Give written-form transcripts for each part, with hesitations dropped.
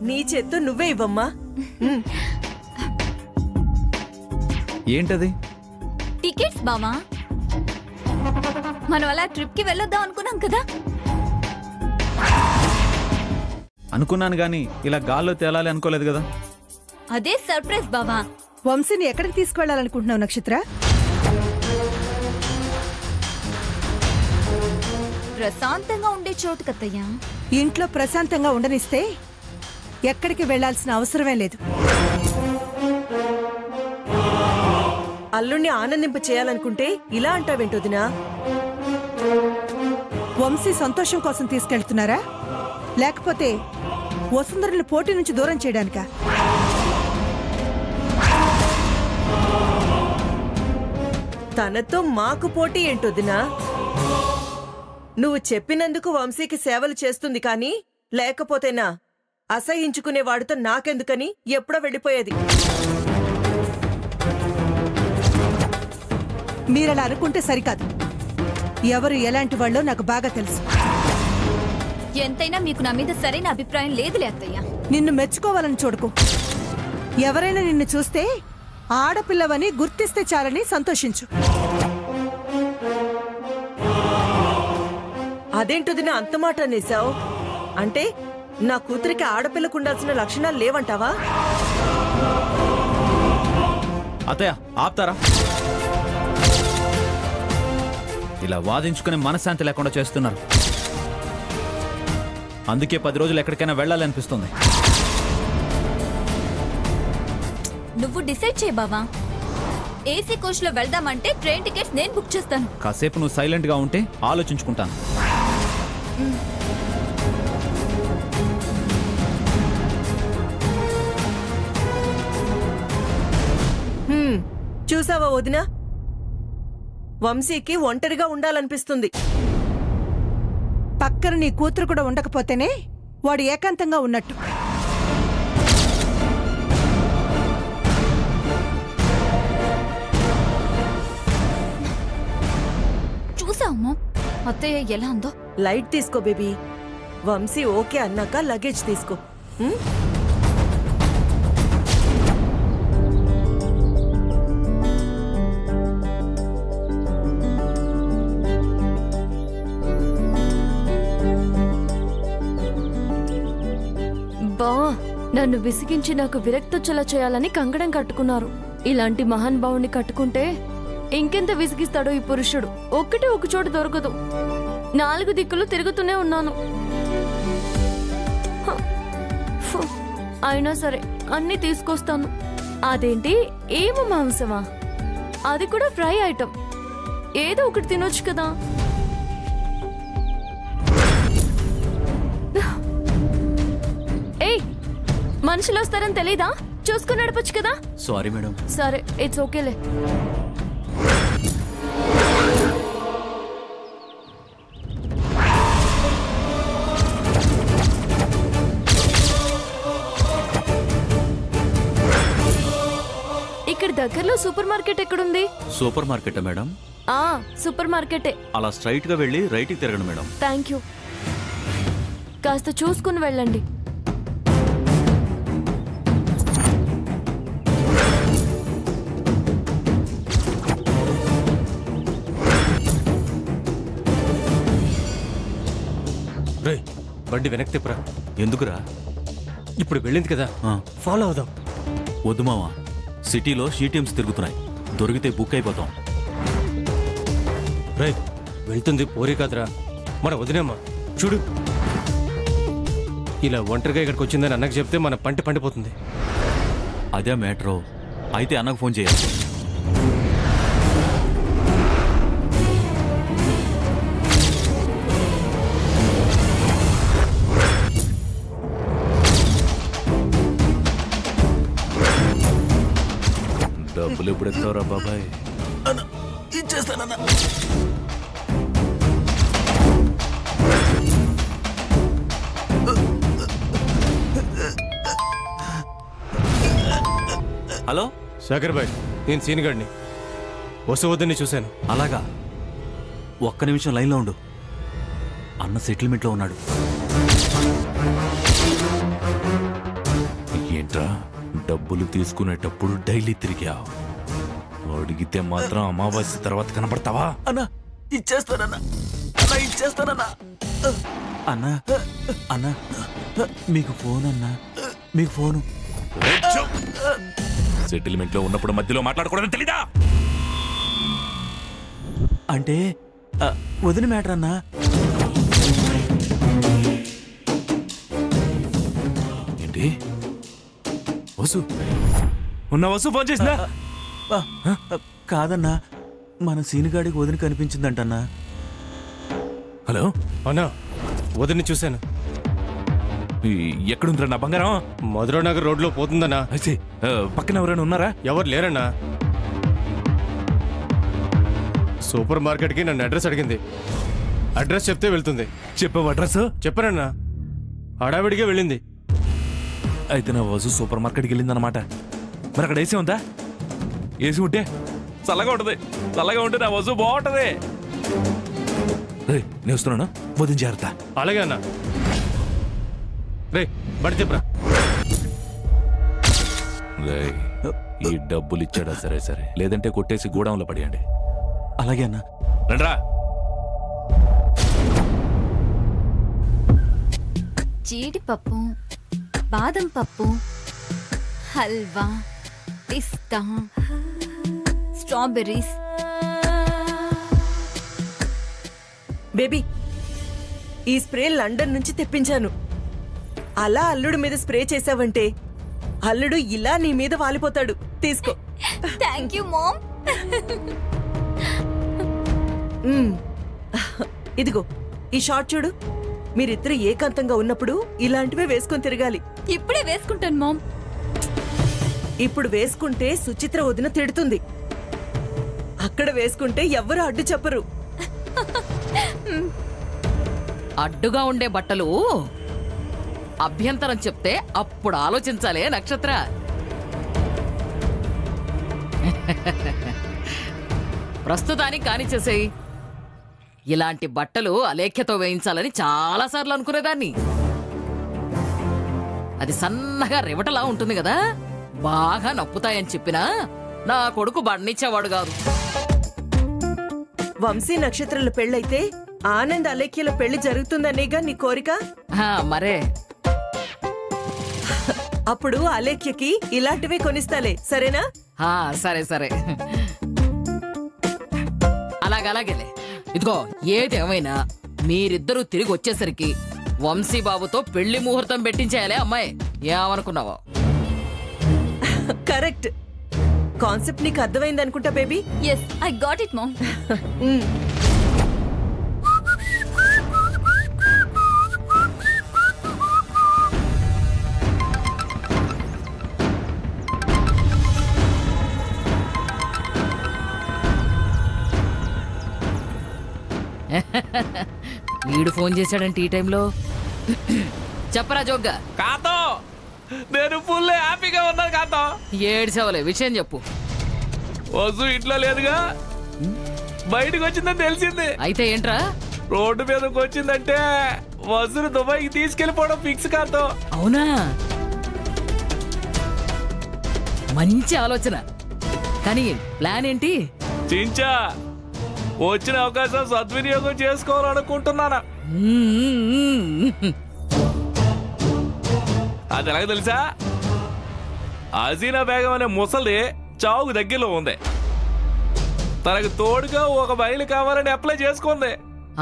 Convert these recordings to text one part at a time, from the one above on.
నీ చేత్తో నువ్వే ఇవ్వమ్మా. ఏంటది? టికెట్స్ బామా. మనం అలా ట్రిప్ కి వెళ్ళొద్దాం అనుకున్నాం కదా. అనుకున్నాను గాని ఇలా గాల్లో తేలాలి అనుకోలేదు కదా. అదే సర్ప్రైజ్ బావా. వంశీని ఎక్కడికి తీసుకెళ్లాలనుకుంటున్నావు నక్షత్ర? ప్రశాంతంగా ఉండే చోటు కత్తయ్యా. ఇంట్లో ప్రశాంతంగా ఉండనిస్తే ఎక్కడికి వెళ్లాల్సిన అవసరమే లేదు. అల్లుణ్ణి ఆనందింప చేయాలనుకుంటే ఇలా అంటావేంటోదినా? వంశీ సంతోషం కోసం తీసుకెళ్తున్నారా, లేకపోతే వసుంధరని పోటీ నుంచి దూరం చేయడానికా? తనతో మాకు పోటీ ఏంటొదినా? నువ్వు చెప్పినందుకు వంశీకి సేవలు చేస్తుంది కానీ లేకపోతేనా అసహించుకునే వాడితో నాకెందుకని ఎప్పుడో వెళ్ళిపోయేది. మీరలా అనుకుంటే సరికాదు. ఎవరు ఎలాంటి వాళ్ళో నాకు బాగా తెలుసు. ఎంతైనా మీకు నా మీద సరైన అభిప్రాయం లేదులే అత్తయ్య. నిన్ను మెచ్చుకోవాలని చూడకు. ఎవరైనా నిన్ను చూస్తే ఆడపిల్లవని గుర్తిస్తే చాలని సంతోషించు. అదేంటది అంత మాట అనేసావు? అంటే నా కూతురికి ఆడపిల్లకు ఉండాల్సిన లక్షణాలు లేవంటావా? అత్తయ్య ఆపుతారా? ఇలా వాదించుకుని మనశ్శాంతి లేకుండా చేస్తున్నారు. అందుకే 10 రోజులు ఎక్కడికైనా వెళ్ళాలనిపిస్తుంది. నువ్వు డిసైడ్ చేయి బావా. ఏసీ కోచ్ లో వెళ్దామంటే ట్రైన్ టికెట్స్ నేను బుక్ చేస్తాను. కాసేపు నువ్వు సైలెంట్ గా ఉంటే ఆలోచించుకుంటాను. చూసావా వదినా, వంశీకి ఒంటరిగా ఉండాలనిపిస్తుంది. పక్కన నీ కూతురు కూడా ఉండకపోతేనే వాడు ఏకాంతంగా ఉన్నట్టు. చూసావమ్మా అత్తయ్య ఎలా ఉందో? లైట్ తీసుకో బేబీ. వంశీ ఓకే అన్నాక లగేజ్ తీసుకో. బా, నన్ను విసిగించి నాకు విరక్తొచ్చేలా చేయాలని కంగడం కట్టుకున్నారు. ఇలాంటి మహానుభావుని కట్టుకుంటే ఇంకెంత విసిగిస్తాడో ఈ పురుషుడు. ఒక్కటే ఒక చోటు దొరకదు. 4 దిక్కులు తిరుగుతూనే ఉన్నాను. అయినా సరే అన్ని తీసుకొస్తాను. అదేంటి ఏమో మాంసమా? అది కూడా ఫ్రై ఐటమ్. ఏదో ఒకటి తినొచ్చు కదా. ఏయ్, మనుషులు వస్తారని తెలీదా? చూసుకుని నడపచ్చు కదా. Sorry madam. సరే, ఇట్స్ ఓకేలే. ఇక్కడ దగ్గరలో సూపర్ మార్కెట్ ఎక్కడుంది? సూపర్ మార్కెటా మేడం? సూపర్ మార్కెటే. అలా స్ట్రైట్ గా వెళ్ళి రైట్ కి తిరగండి మేడం. Thank you. కాస్త చూసుకుని వెళ్ళండి. బండి వెనక్కి తిప్పరా. ఎందుకురా? ఇప్పుడు వెళ్ళింది కదా, ఫాలో అవుదాం. వద్దు మావా, సిటీలో షీటీఎమ్స్ తిరుగుతున్నాయి. దొరికితే బుక్ అయిపోతాం. రైట్, వెళ్తుంది పోరీ కాదురా, మన వదిలేమ్మా. చూడు, ఇలా ఒంటరిగా ఇక్కడికి వచ్చిందని అన్నకు చెప్తే మన పంట పండిపోతుంది. అదే మ్యాటరో అయితే అన్నకు ఫోన్ చేయాలి. డబ్బులు ఎప్పుడు ఎత్తావురా బాబాయ్? ఇచ్చేస్తానన్నా. హలో శేఖర్ భాయ్, నేను సీనిగాడిని. వసవద్దని చూశాను. అలాగా, ఒక్క నిమిషం లైన్లో ఉండు. అన్న సెటిల్మెంట్లో ఉన్నాడు. డబ్బులు తీసుకునేటప్పుడు డైలీ తిరిగావు, అడిగితే మాత్రం అమావాస్య తర్వాత కనపడతావా? అన్నా ఇచ్చేస్తానన్నా, అన్నా ఇచ్చేస్తానన్నా. అన్నా అన్నా మీకు ఫోన్ అన్నా, మీకు ఫోను. సెటిల్మెంట్ లో ఉన్నప్పుడు మధ్యలో మాట్లాడకూడదని తెలీదా? అంటే వదిన మ్యాటర్ అన్నా. ఏంటి వసు ఉన్న వసు ఫోన్ చేసిందా? కాదన్నా, మన సీనుగాడికి వదిన కనిపించిందంటన్నా. హలో అన్నా, వదిని చూశాను. ఎక్కడుందిరా నా బంగారం? మధురానగర్ రోడ్లో పోతుందన్నా. అయితే పక్కన ఎవరైనా ఉన్నారా? ఎవరు లేరన్నా. సూపర్ మార్కెట్కి నన్ను అడ్రస్ అడిగింది. అడ్రస్ చెప్తే వెళ్తుంది. చెప్పావు అడ్రస్? చెప్పానన్నా, హడావిడిగా వెళ్ళింది. అయితే నా వసు సూపర్ మార్కెట్కి వెళ్ళిందనమాట. మరి అక్కడ ఏసీ ఉందా? ఏసీ ఉంటే చల్లగా ఉంటుంది, చల్లగా ఉంటే నా వసు బాగుంటుంది. నేను వస్తున్నాను, వదిన జాగ్రత్త. అలాగే అన్నా. రే బడి చెప్పరా. ఈ డబ్బులు ఇచ్చాడా? సరే సరే, లేదంటే కొట్టేసి గోడౌన్లో పడేయండి. అలాగే అన్నా. రండ్రా. జీడిపప్పు, బాదం పప్పు, హల్వా, పిస్తా, స్ట్రాబెర్రీస్. బేబీ, ఈ స్ప్రే లండన్ నుంచి తెప్పించాను. అలా అల్లుడు మీద స్ప్రే చేసావంటే అల్లుడు ఇలా నీ మీద వాలిపోతాడు. తీసుకో. Thank you ma'am. ఇదిగో ఈ షార్ట్ చూడు. మీరిద్దరు ఏకాంతంగా ఉన్నప్పుడు ఇలాంటివే వేసుకొని తిరగాలి. ఇప్పుడే వేసుకుంటాను మామ్. ఇప్పుడు వేసుకుంటే సుచిత్ర వదిన తిడుతుంది. అక్కడ వేసుకుంటే ఎవ్వరూ అడ్డు చెప్పరు. అడ్డుగా ఉండే బట్టలు అభ్యంతరం చెప్తే అప్పుడు ఆలోచించాలే నక్షత్ర. ప్రస్తుతానికి కానిచ్చేసేయి. ఇలాంటి బట్టలు అలేఖ్యతో వేయించాలని చాలాసార్లు అనుకునేదాన్ని. అది సన్నగా రివటలా ఉంటుంది కదా, బాగా నప్పుతాయని చెప్పినా నా కొడుకు బండిచ్చేవాడు కాదు. వంశీ నక్షత్రాల పెళ్ళైతే ఆనంద్ అలేఖ్యల పెళ్లి జరుగుతుందనేగా నీ కోరిక. మరే అప్పుడు అలేఖ్యకి ఇలాంటివే కొనిస్తాలే, సరేనా? సరే సరే, అలాగలాగేలే. ఇదిగో ఏదేమైనా మీరిద్దరూ తిరిగి వచ్చేసరికి వంశీబాబుతో పెళ్లి ముహూర్తం పెట్టించేయాలే అమ్మాయి. ఏమనుకున్నావో? కరెక్ట్. కాన్సెప్ట్ నీకు అర్థమైంది అనుకుంటా baby. Yes, I got it ma'am. వీడు ఫోన్ చేశాడంటే ఈ టైంలో. చెప్పరా జోగ్గా. కాతో నేను ఫుల్ హ్యాపీగా ఉన్నాను. కాతో ఏడ్చవలే, విషయం చెప్పు. వసు ఇంట్లో లేదుగా, బయటకు వచ్చిందని తెలిసింది. అయితే ఏంట్రా? రోడ్డు మీదకి వచ్చిందంటే వసును దుబాయ్కి తీసుకెళ్లిపోవడం ఫిక్స్. కాతో అవునా? మంచి ఆలోచన. కానీ ప్లాన్ ఏంటి? చించా, వచ్చిన అవకాశం సద్వినియోగం చేసుకోవాలనుకుంటున్నాను. అది ఎలాగ తెలుసా? హసీనా బేగం అనే ముసలి చావుకు దగ్గరలో ఉంది. తనకు తోడుగా ఒక బయలు కావాలని అప్లై చేసుకుంది.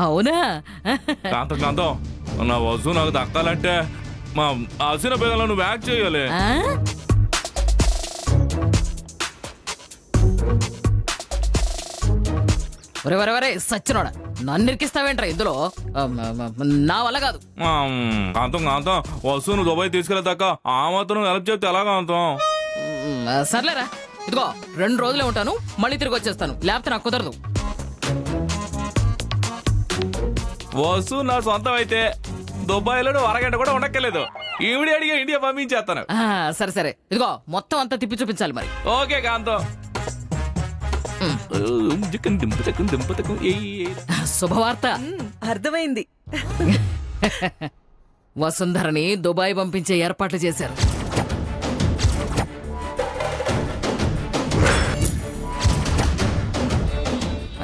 అవునా? కాంతం కాంతం, నా వసు నాకు దక్కాలంటే మా హసీనా బేగంలో నువ్వు యాక్ట్ చేయాలి. ఒరే సచ్చినోడా, నన్ను ఇరికిస్తావేంట్రా ఇందులో? నా వల్ల కాదు. కాంతం కాంతం, వస్తువును దుబాయ్ తీసుకెళ్ళదాకా ఆ మాత్రం హెల్ప్ చెప్తే ఎలా కాంతం? సర్లేరా, ఇదిగో 2 రోజులే ఉంటాను, మళ్ళీ తిరిగి వచ్చేస్తాను. లేకపోతే నాకు కుదరదు. వస్తువు నా సొంతం అయితే దుబాయ్లో నువ్వు అరగంట కూడా ఉండక్కర్లేదు. ఇమీడియట్గా ఇండియా పంపించేస్తాను. సరే సరే, ఇదిగో మొత్తం అంతా తిప్పి చూపించాలి మరి. ఓకే కాంతం. శుభవార్త. అర్థమైంది. వసుంధరని దుబాయ్ పంపించే ఏర్పాట్లు చేశారు.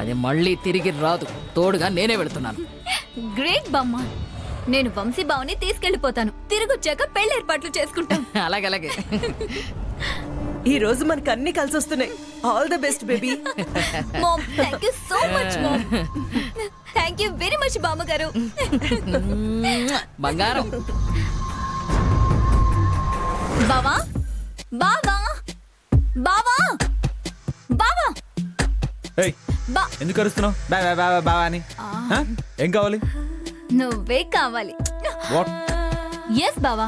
అది మళ్ళీ తిరిగి రాదు. తోడుగా నేనే వెళుతున్నాను. గ్రేట్ బామ్మ. నేను వంశీ బావని తీసుకెళ్లిపోతాను. తిరిగొచ్చాక పెళ్లి ఏర్పాట్లు చేసుకుంటాం. అలాగే. ఈ రోజు మనకు అన్ని కలిసి వస్తున్నాయి. All the best baby. Ma'am, thank you so much ma'am. Thank you very much బామ్మగారు. బంగారం. బావా బావా బావా బావా. ఏయ్, బా- ఎందుకు అరుస్తున్నావు? బావా అని. హ? ఏం కావాలి? నువ్వే కావాలి. వాట్? ఎస్ బావా,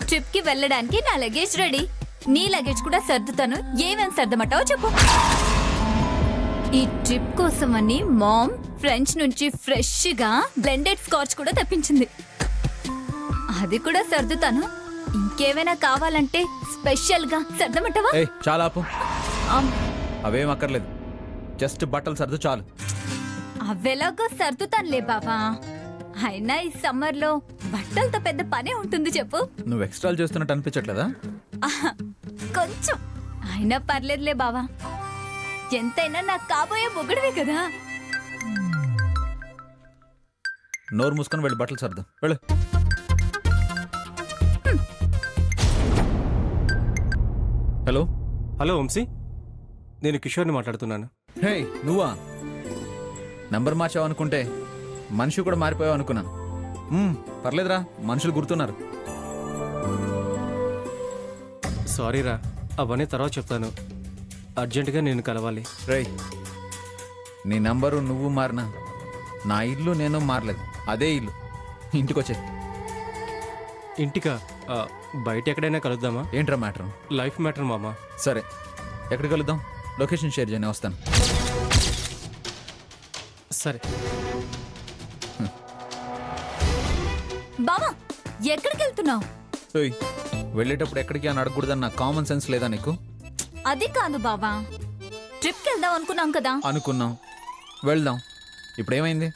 ట్రిప్ కి వెళ్ళడానికి నా లగేజ్ రెడీ. నీ లగేజ్ కూడా సర్దుతాను. ఏమేం సర్దమంటావో చెప్పు. ఈ ట్రిప్ కోసం అని మామ్ ఫ్రెంచ్ నుంచి ఫ్రెష్ గా బ్లెండెడ్ స్కాచ్ కూడా తెప్పించింది. అది కూడా సర్దుతాను. ఇంకేమైనా కావాలంటే స్పెషల్ గా సర్దమంటావా? ఏయ్, చాలా ఆపు. అవేం అక్కర్లేదు, జస్ట్ బట్టలు సర్దు చాలు. అవెలాగో సర్దుతానులే బావా. అయినా ఈ సమ్మర్ లో బట్టలతో పెద్ద పనే ఉంటుంది చెప్పు. నువ్వు ఎక్స్ట్రాలు చేస్తున్నట్టు అనిపించట్లేదా? ఆహా, కొంచెం. అయినా పర్లేదులే బావా. ఎంతైనా నాకు కాబోయే మొగుడివే కదా. నోరు మూసుకొని వెళ్ళి బట్టలు సర్దు వెళ్ళు. హలో హలో వంశీ, నేను కిషోర్ని మాట్లాడుతున్నాను. హే, నువ్వా? నంబర్ మార్చావు అనుకుంటే మనిషి కూడా మారిపోయావు అనుకున్నాను. పర్లేదురా, మనుషులు గుర్తున్నారు. సారీరా, అవన్నీ తర్వాత చెప్తాను. అర్జెంటుగా నేను కలవాలి. రేయ్, నీ నంబరు నువ్వు మారినా నా ఇల్లు నేను మారలేదు. అదే ఇల్లు. ఇంటికొచ్చే. ఇంటికా? బయట ఎక్కడైనా కలుద్దామా? ఏంట్రా మ్యాటర్? లైఫ్ మ్యాటర్ మామా. సరే, ఎక్కడ కలుద్దాం? లొకేషన్ షేర్ చేయని వస్తాను. సరే. బావా, ఎక్కడికి వెళ్తున్నావు? ఓయ్, వెళ్ళేటప్పుడు ఎక్కడికి అని అడగకూడదని నాకు కామన్ సెన్స్ లేదా నీకు? అది కాదు బావా, ట్రిప్ కి వెళ్దాం అనుకున్నాం కదా. అనుకున్నాం, వెళ్దాం. ఇప్పుడు ఏమైంది?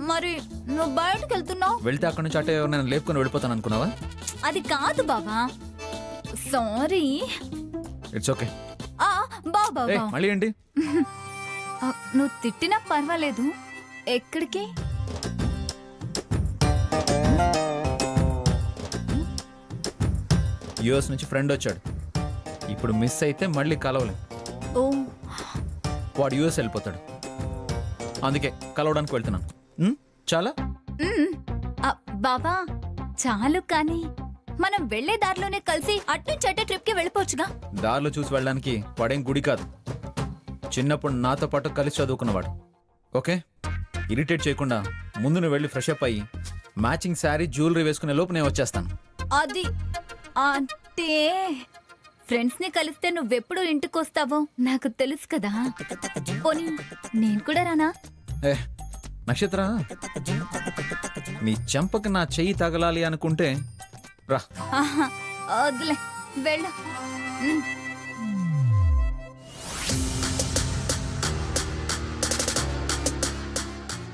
మరి నువ్వు బయటకు వెళ్తున్నావు. వెళ్తే అక్కడి నుంచి అటే ఎవరైనా లేపుకొని వెళ్ళిపోతాను అనుకున్నావా? అది కాదు బావా, సారీ. It's okay. బాబా మళ్ళీ ఏంటి? నువ్వు తిట్టినా పర్వాలేదు. ఎక్కడికి? యుఎస్ నుంచి ఫ్రెండ్ వచ్చాడు. ఇప్పుడు మిస్ అయితే మళ్ళీ కలవలేదు. ఓ, వాడు యుఎస్ వెళ్ళిపోతాడు. అందుకే కలవడానికి వెళ్తున్నాను. చాలా బాబా చాలు. కానీ మనం వెళ్లే దారిలోనే కలిసి అట్నుంచి అట్టే ట్రిప్ కి వెళ్ళిపోవచ్చుగా. దారిలో చూసి వెళ్ళడానికి వాడేం గుడి కాదు. చిన్నప్పుడు నాతో పాటు కలిసి చదువుకున్నవాడు. ఓకే, ఇరిటేట్ చేయకుండా ముందు నువ్వు వెళ్ళి ఫ్రెష్ అప్ అయ్యి మ్యాచింగ్ శారీ జ్యువెలరీ వేసుకునే లోపు నేను వచ్చేస్తాను. అది అంటే ఫ్రెండ్స్ ని కలిస్తే నువ్వెప్పుడు ఇంటికి వస్తావో నాకు తెలుసు కదా. పోనీ నేను కూడా రానా? ఏ నక్షత్ర, నీ చెంపకి నా చెయ్యి తగలాలి అనుకుంటే రా. వద్దులే, వెళ్ళు.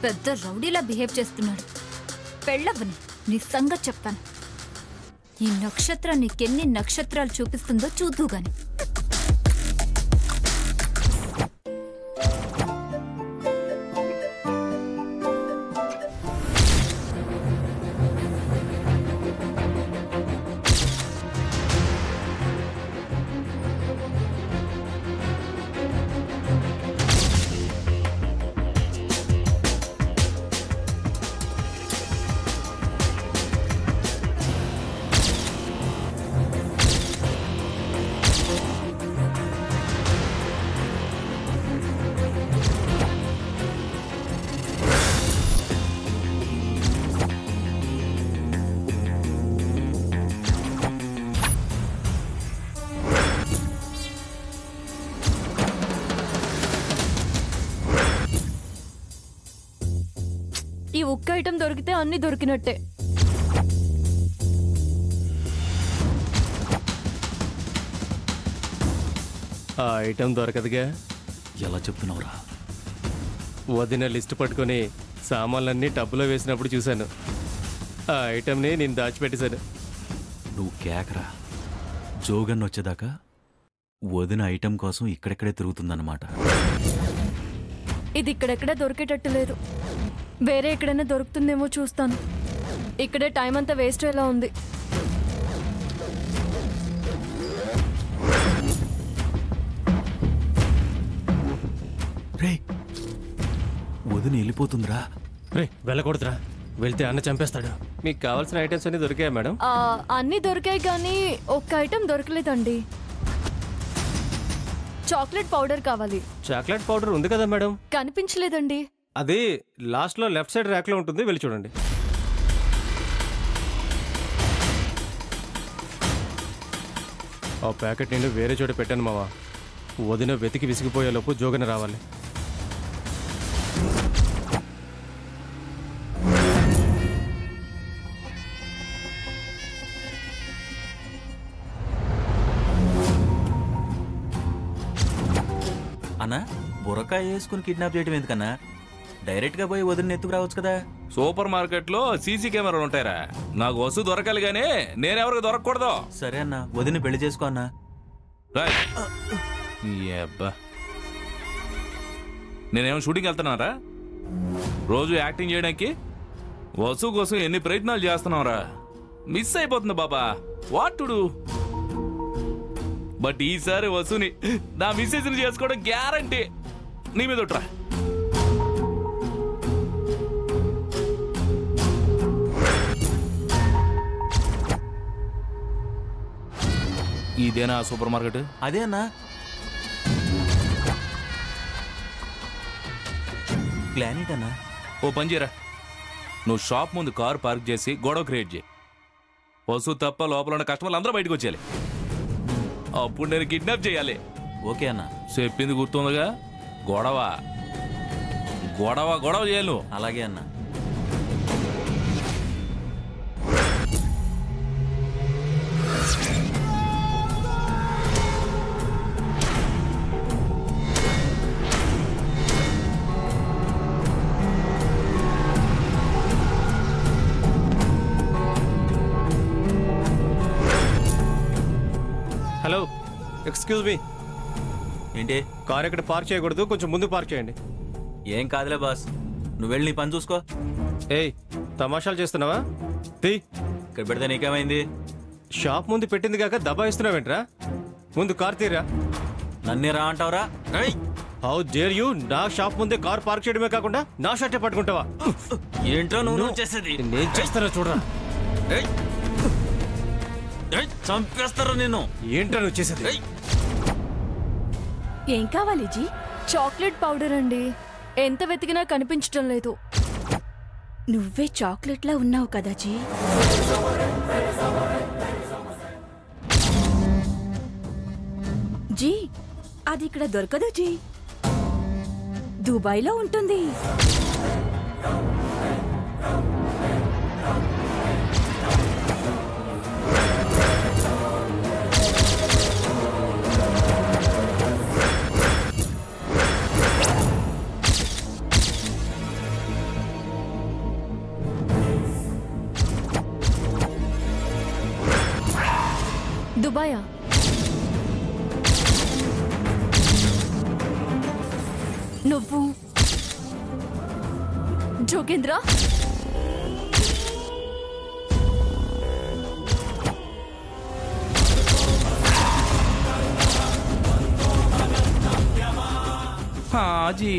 పెద్ద రౌడీలా బిహేవ్ చేస్తున్నాడు. పెళ్ళవ్వని నీ సంగతి చెప్తాను. ఈ నక్షత్రం నీకెన్ని నక్షత్రాలు చూపిస్తుందో చూద్దు గాని. ఈ ఒక్క ఐటమ్ దొరికితే అన్ని దొరికినట్టే. ఆ ఐటెం దొరకదుగా. ఎలా చెప్తున్నావురా? వదిన లిస్ట్ పట్టుకొని సామాన్లన్నీ టబ్బులో వేసినప్పుడు చూశాను. ఆ ఐటెంని నేను దాచిపెట్టేశాను. నువ్వు కేకరా. జోగన్ వచ్చేదాకా వదిన ఐటెం కోసం ఇక్కడెక్కడే తిరుగుతుందన్నమాట. ఇది ఇక్కడెక్కడ దొరికేటట్టు లేదు. వేరే ఎక్కడైనా దొరుకుతుందేమో చూస్తాను. ఇక్కడే టైం అంతా వేస్ట్ అయ్యేలా ఉంది. రే వదిన వెళ్ళిపోతుందిరా. రే వెళ్ళకూడదురా, వెళ్తే అన్న చంపేస్తాడు. మీకు కావాల్సిన ఐటమ్స్ అన్ని దొరికాయా మేడం? అన్నీ దొరికాయి కానీ ఒక్క ఐటెం దొరకలేదండి. చాక్లెట్ పౌడర్ కావాలి. చాక్లెట్ పౌడర్ ఉంది కదా మేడం? కనిపించలేదండి. అది లాస్ట్లో లెఫ్ట్ సైడ్ ర్యాక్లో ఉంటుంది, వెళ్ళి చూడండి. ఆ ప్యాకెట్ నేను వేరే చోట పెట్టాను మావా. వదిన వెతికి విసిగిపోయేలోపు జోగన రావాలి. అన్నా బుర్రకాయ వేసుకుని కిడ్నాప్ చేయడం ఎందుకన్నా? డైరెక్ట్ గా పోయి వదిలిని ఎత్తుకు రావచ్చు కదా. సూపర్ మార్కెట్ లో సీసీ కెమెరాలు ఉంటాయరా. నాకు వస్తువు దొరకాలి గానీ నేనెవరికి దొరకకూడదు. సరే అన్న, వదిని పెళ్లి చేసుకో అన్నా. నేనేమో షూటింగ్ వెళ్తున్నారా? రోజు యాక్టింగ్ చేయడానికి వస్తువు కోసం ఎన్ని ప్రయత్నాలు చేస్తున్నావురా. మిస్ అయిపోతుంది బాబా. What to do? బట్ ఈసారి వసుని నా మిస్సెస్ ని చేసుకోవడం గ్యారంటీ. నీ మీద ట్రా. ఇదేనా సూపర్ మార్కెట్? అదే అన్నా. ప్లాన్ ఏంటన్నా? ఓ పని చేయరా, నువ్వు షాప్ ముందు కారు పార్క్ చేసి గొడవ క్రియేట్ చేయి. వసు తప్ప లోపల ఉన్న కస్టమర్లు అందరూ బయటకు వచ్చేయాలి. అప్పుడు నేను కిడ్నాప్ చేయాలి. ఓకే అన్న. చెప్పింది గుర్తుందిగా? గొడవ గొడవ గొడవ చేయాలి నువ్వు. అలాగే అన్న. Hello, excuse me. ఏంటి? కార్ ఎక్కడ పార్క్ చేయకూడదు, కొంచెం ముందు పార్క్ చేయండి. ఏం కాదులే బాస్, నువ్వు వెళ్ళి నీ పని చూసుకో. ఏయ్, తమాషాలు చేస్తున్నావా? ఇక్కడ పెడితే నీకేమైంది? షాప్ ముందు పెట్టింది కాక దబాయిస్తున్నావేంట్రా? ముందు కార్ తీరా. నన్నే రా అంటావురా? హౌ డేర్ యూ నా షాప్ ముందే కార్ పార్క్ చేయడమే కాకుండా నా షర్టే పట్టుకుంటావా? ఏంట్రా నువ్వు చేసేది? నేను చేస్తానో చూడరా. చంపేస్తారా నిన్ను. ఏంట్రా నువ్వు చేసేది? ఏం కావాలి జీ? చాక్లెట్ పౌడర్ అండి. ఎంత వెతికినా కనిపించడం లేదు. నువ్వే చాక్లెట్ లా ఉన్నావు కదా జీ. జీ, అది ఇక్కడ దొరకదు జీ. దుబాయ్లో ఉంటుంది. దుబాయా? నువ్వు జోగేంద్ర? హాజీ.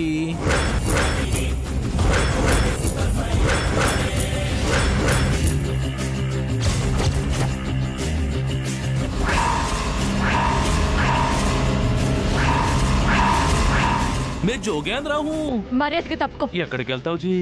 मैं जोगेंद्र हूँ. మర్యాదగా తప్పుకో. ఎక్కడికి వెళ్తావు జీ?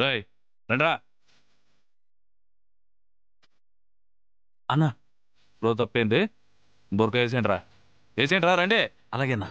రేయ్ రండ్రా. అన్నా రోజు తప్పేంది? బొరక వేసేయండి రా. ఏసేంట్రా రండి. అలాగేనా